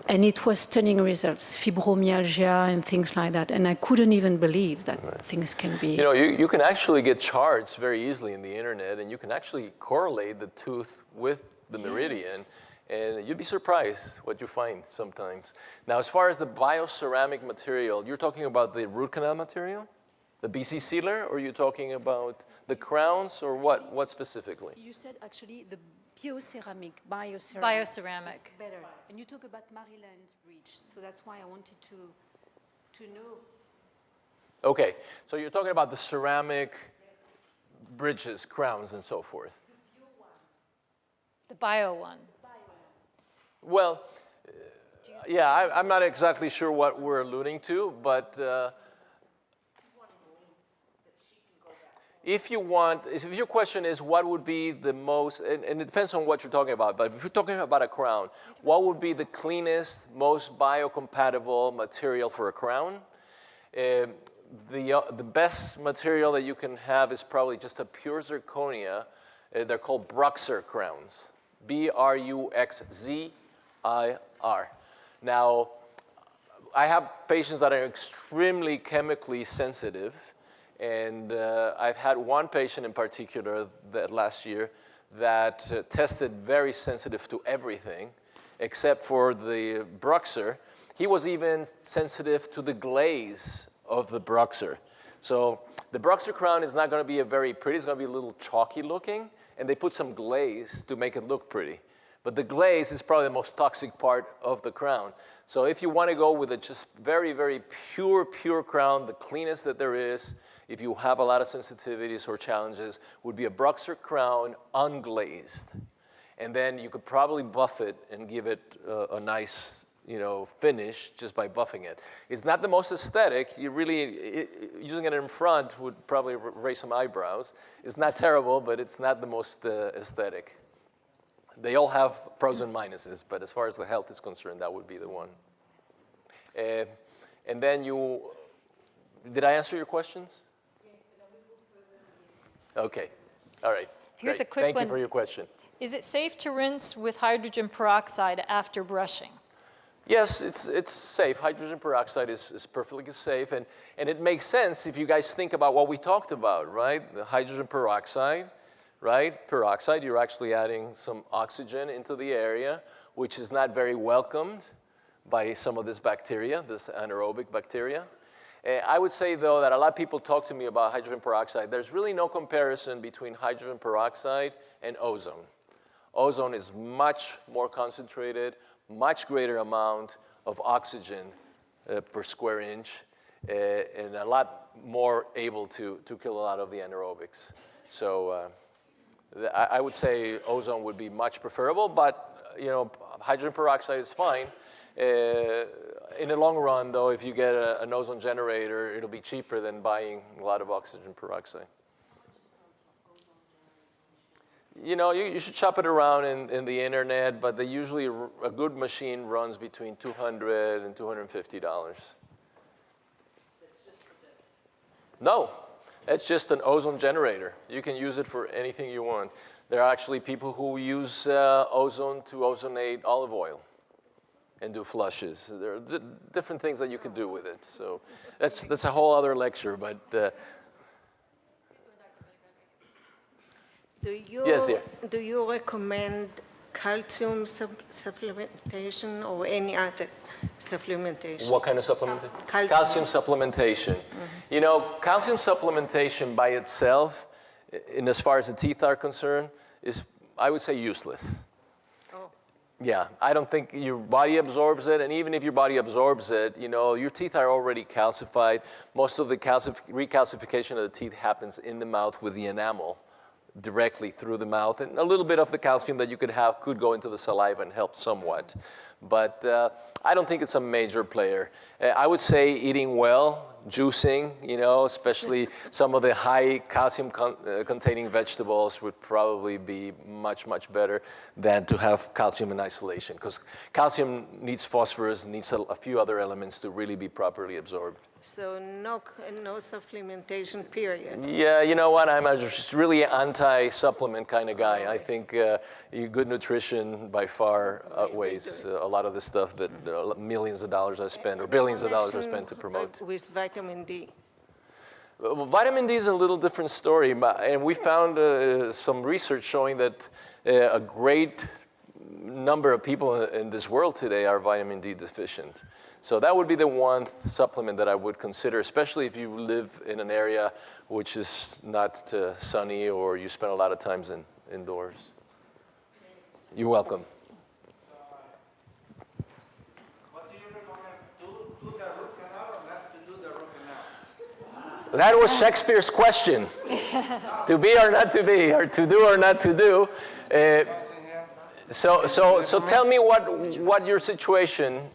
And it was stunning results, fibromyalgia and things like that. And I couldn't even believe that things can be. You know, you can actually get charts very easily in the internet, and you can actually correlate the tooth with the meridian. And you'd be surprised what you find sometimes. Now, as far as the bioceramic material, you're talking about the root canal material? The BC sealer? Or are you talking about the crowns, or what? What specifically? You said actually the bioceramic. Bioceramic. It's better. And you talk about Maryland Bridge, so that's why I wanted to know. Okay, so you're talking about the ceramic bridges, crowns, and so forth. The bio one. Well, yeah, I'm not exactly sure what we're alluding to, but if you want, if your question is what would be the most, and it depends on what you're talking about, but if you're talking about a crown, what would be the cleanest, most biocompatible material for a crown? The best material that you can have is probably just a pure zirconia. They're called Bruxer crowns, BRUXZIR. Now, I have patients that are extremely chemically sensitive, and I've had one patient in particular that last year that tested very sensitive to everything except for the Bruxer. He was even sensitive to the glaze of the Bruxer. So the Bruxer crown is not going to be a very pretty, it's going to be a little chalky looking, and they put some glaze to make it look pretty. But the glaze is probably the most toxic part of the crown. So if you want to go with a just very, very pure crown, the cleanest that there is, if you have a lot of sensitivities or challenges, would be a Bruxer crown unglazed. And then you could probably buff it and give it a nice, finish just by buffing it. It's not the most aesthetic. Using it in front would probably raise some eyebrows. It's not terrible, but it's not the most aesthetic. They all have pros and minuses, but as far as the health is concerned, that would be the one. And then Did I answer your questions? Okay, all right. Here's Great. a quick Thank one. you for your question. Is it safe to rinse with hydrogen peroxide after brushing? Yes, it's safe. Hydrogen peroxide is perfectly safe, and it makes sense if you guys think about what we talked about, right? The hydrogen peroxide, right? Peroxide, you're actually adding some oxygen into the area, which is not very welcomed by some of this bacteria, this anaerobic bacteria. I would say, though, that a lot of people talk to me about hydrogen peroxide. There's really no comparison between hydrogen peroxide and ozone. Ozone is much more concentrated, much greater amount of oxygen per square inch, and a lot more able to kill a lot of the anaerobics. So I would say ozone would be much preferable, but you know, hydrogen peroxide is fine. In the long run, though, if you get an ozone generator, it'll be cheaper than buying a lot of oxygen peroxide. You know, you should shop it around in the internet, but they usually, a good machine runs between $200 and $250. No, it's just an ozone generator. You can use it for anything you want. There are actually people who use ozone to ozonate olive oil and do flushes. There are different things that you can do with it. So that's a whole other lecture, but yes, dear. Do you recommend calcium supplementation or any other supplementation? What kind of supplementation? Calcium. Supplementation. You know, calcium supplementation by itself, in as far as the teeth are concerned, is, I would say, useless. Oh. Yeah, I don't think your body absorbs it, and even if your body absorbs it, you know, your teeth are already calcified. Most of the recalcification of the teeth happens in the mouth with the enamel, directly through the mouth, and a little bit of the calcium that you could have could go into the saliva and help somewhat. But I don't think it's a major player. I would say eating well, juicing, you know, especially some of the high calcium containing vegetables would probably be much, much better than to have calcium in isolation, because calcium needs phosphorus, needs a few other elements to really be properly absorbed. So no supplementation, period. Yeah, you know what? I'm just really anti-supplement kind of guy. I think good nutrition by far outweighs a lot of the stuff that millions of dollars I spend or billions of dollars I spend to promote. With vitamin D. Well, vitamin D is a little different story, and we found some research showing that a great number of people in this world today are vitamin D deficient. So that would be the one supplement that I would consider, especially if you live in an area which is not sunny or you spend a lot of time indoors. You're welcome. What do you recommend? Do the root canal or not to do the root canal? That was Shakespeare's question. To be or not to be, or to do or not to do. So tell me what your situation.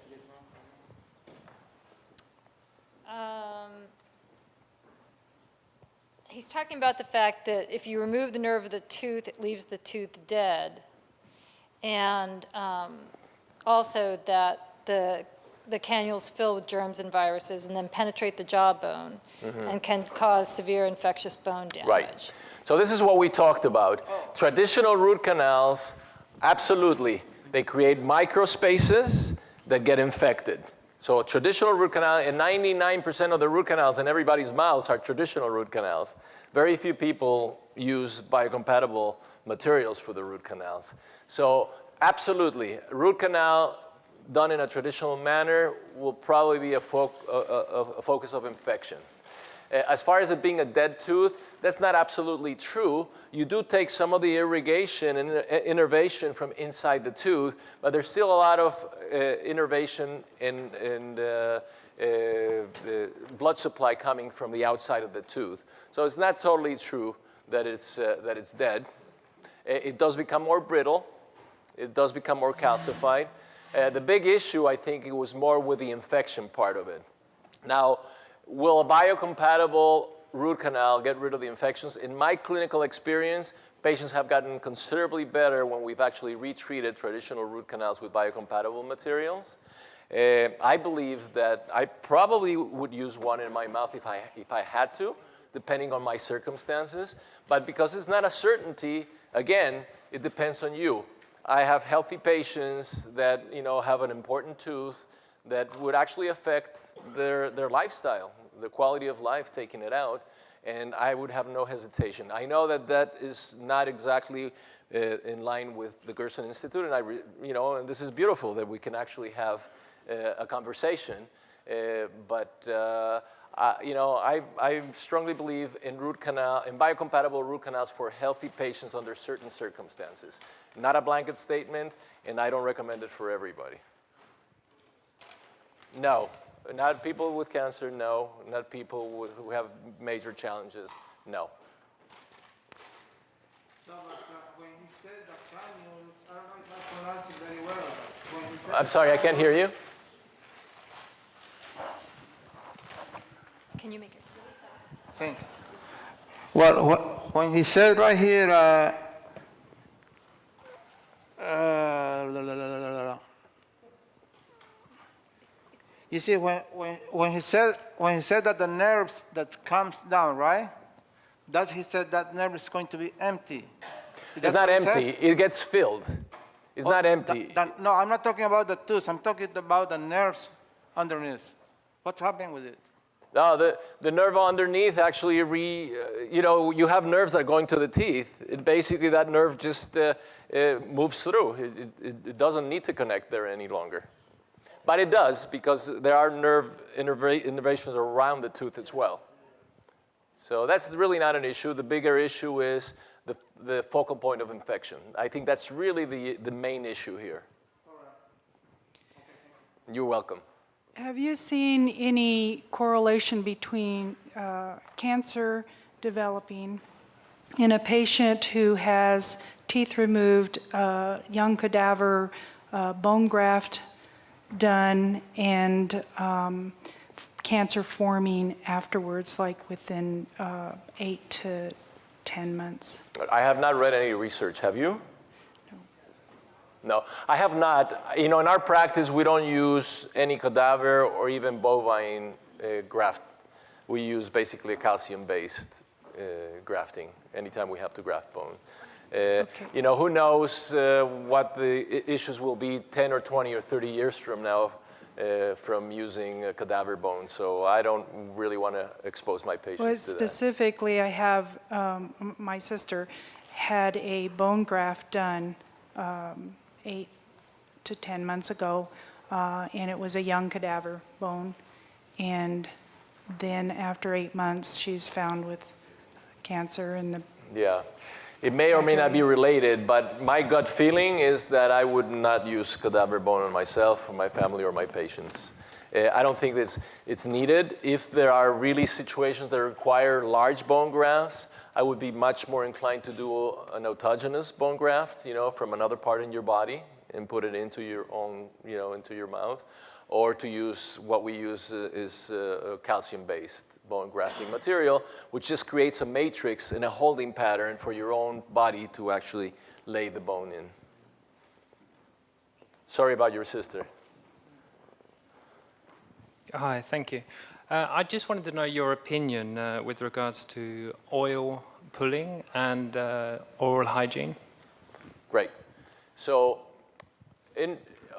He's talking about the fact that if you remove the nerve of the tooth, it leaves the tooth dead. And also that the cannules fill with germs and viruses and then penetrate the jawbone and can cause severe infectious bone damage. Right. So this is what we talked about. Traditional root canals, absolutely. They create microspaces that get infected. So a traditional root canal, and 99% of the root canals in everybody's mouths are traditional root canals. Very few people use biocompatible materials for the root canals. So absolutely, root canal done in a traditional manner will probably be a focus of infection. As far as it being a dead tooth, that's not absolutely true. You do take some of the irrigation and innervation from inside the tooth, but there's still a lot of innervation and the blood supply coming from the outside of the tooth. So it's not totally true that it's dead. It does become more brittle. It does become more calcified. The big issue, I think, it was more with the infection part of it. Now, will a biocompatible root canal get rid of the infections? In my clinical experience, patients have gotten considerably better when we've actually retreated traditional root canals with biocompatible materials. I believe that I probably would use one in my mouth if I had to, depending on my circumstances. But because it's not a certainty, again, it depends on you. I have healthy patients that have an important tooth that would actually affect their lifestyle, the quality of life, taking it out, and I would have no hesitation. I know that is not exactly in line with the Gerson Institute, and and this is beautiful that we can actually have a conversation. I strongly believe in biocompatible root canals for healthy patients under certain circumstances. Not a blanket statement, and I don't recommend it for everybody. No, not people with cancer, no. Not people who have major challenges, no. So when he said the canals, I don't know if I pronounce it very well. When he said I'm sorry, I can't hear you. Can you make it really fast? Thank you. Well, when he said right here, you see, when he said that the nerves that comes down, right? That he said that nerve is going to be empty. It's not empty. It gets filled. It's not empty. No, I'm not talking about the tooth. I'm talking about the nerves underneath. What's happening with it? No, the nerve underneath actually, you have nerves that are going to the teeth. Basically, that nerve just moves through. It doesn't need to connect there any longer. But it does, because there are nerve innervations around the tooth as well. So that's really not an issue. The bigger issue is the focal point of infection. I think that's really the main issue here. You're welcome. Have you seen any correlation between cancer developing in a patient who has teeth removed, young cadaver, bone graft done, and cancer forming afterwards, like within 8 to 10 months? I have not read any research. Have you? No, I have not. In our practice, we don't use any cadaver or even bovine graft. We use basically a calcium-based grafting anytime we have to graft bone. Who knows what the issues will be 10 or 20 or 30 years from now from using a cadaver bone. So I don't really want to expose my patients to that. Specifically, I have, my sister had a bone graft done 8 to 10 months ago, and it was a young cadaver bone. And then after 8 months, she's found with cancer in the... Yeah. It may or may not be related, but my gut feeling is that I would not use cadaver bone on myself, or my family, or my patients. I don't think it's needed. If there are really situations that require large bone grafts, I would be much more inclined to do an autogenous bone graft, from another part in your body and put it into your own, into your mouth, or to use what we use is calcium-based bone grafting material, which just creates a matrix and a holding pattern for your own body to actually lay the bone in. Sorry about your sister. Hi, thank you. I just wanted to know your opinion with regards to oil pulling and oral hygiene. Great. So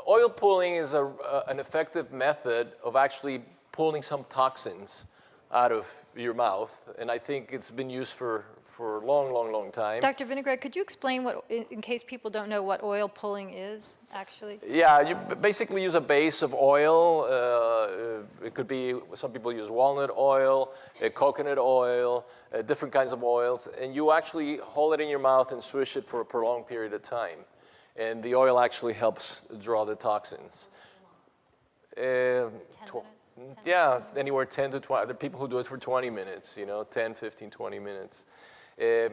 oil pulling is an effective method of actually pulling some toxins out of your mouth, and I think it's been used for a long, long, long time. Dr. Vinograd, could you explain in case people don't know what oil pulling is, actually? Yeah, you basically use a base of oil. It could be, some people use walnut oil, coconut oil, different kinds of oils, and you actually hold it in your mouth and swish it for a prolonged period of time. And the oil actually helps draw the toxins. 10 minutes? Yeah, anywhere 10 to 20. There are people who do it for 20 minutes, 10, 15, 20 minutes. I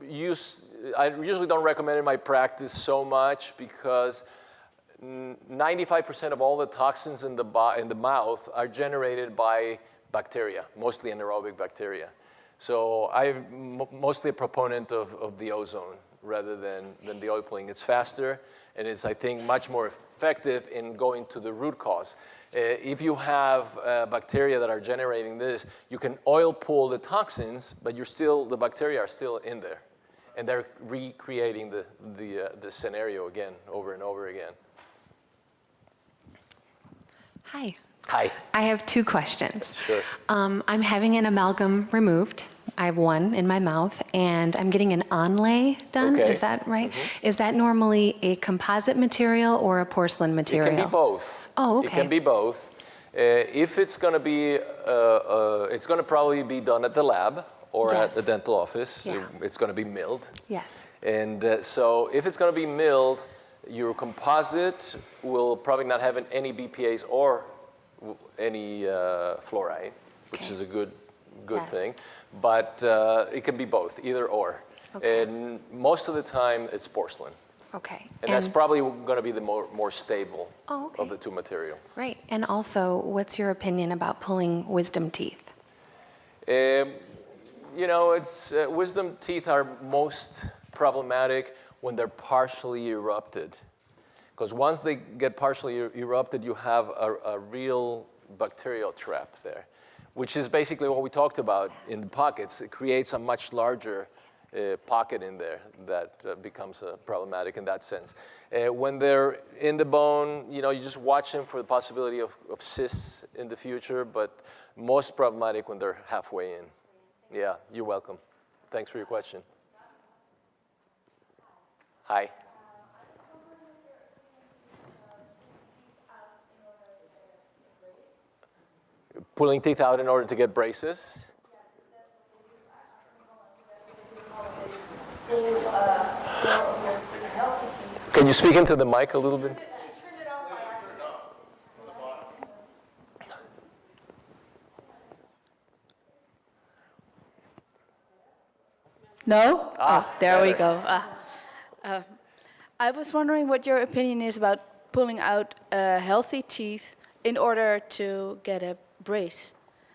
usually don't recommend it in my practice so much because 95% of all the toxins in the mouth are generated by bacteria, mostly anaerobic bacteria. So I'm mostly a proponent of the ozone rather than the oil pulling. It's faster, and it's, I think, much more effective in going to the root cause. If you have bacteria that are generating this, you can oil pull the toxins, but the bacteria are still in there. And they're recreating the scenario again, over and over again. Hi. Hi. I have 2 questions. Sure. I'm having an amalgam removed. I have one in my mouth, and I'm getting an onlay done. Okay. Is that right? Is that normally a composite material or a porcelain material? It can be both. Oh, okay. It can be both. If it's going to be, it's going to probably be done at the lab or at Yes. the dental office. Yeah. It's going to be milled. Yes. And so if it's going to be milled, your composite will probably not have any BPAs or any fluoride, which Okay. is a good Yes. thing. But it can be both, either or. Okay. And most of the time, it's porcelain. Okay. And that's probably going to be the more stable Oh, okay. of the 2 materials. Great. And also, what's your opinion about pulling wisdom teeth? You know, it's wisdom teeth are most problematic when they're partially erupted. Because once they get partially erupted, you have a real bacterial trap there, which is basically what we talked about in the pockets. It creates a much larger pocket in there that becomes problematic in that sense. When they're in the bone, you know, you just watch them for the possibility of cysts in the future, but most problematic when they're halfway in. Yeah, you're welcome. Thanks for your question. Hi. Pulling teeth out in order to get braces? Can you speak into the mic a little bit? No? There we better. go. I was wondering what your opinion is about pulling out healthy teeth in order to get a brace,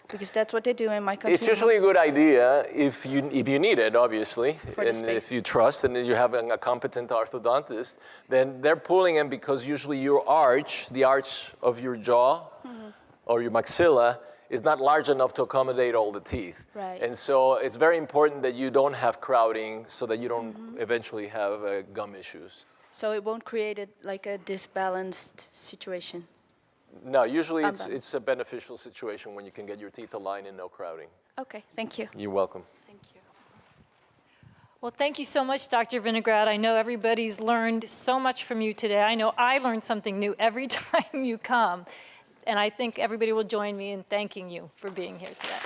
because that's what they do in my country. It's usually a good idea if you need it, obviously, For the and space. if you trust and you have a competent orthodontist, then they're pulling them because usually your arch, the arch of your jaw or your maxilla, is not large enough to accommodate all the teeth. Right. And so it's very important that you don't have crowding so that you don't eventually have gum issues. So it won't create like a disbalanced situation. No, usually I'm done. it's a beneficial situation when you can get your teeth aligned and no crowding. Okay, thank you. You're welcome. Thank you. Well, thank you so much, Dr. Vinograd. I know everybody's learned so much from you today. I know I learn something new every time you come. And I think everybody will join me in thanking you for being here today.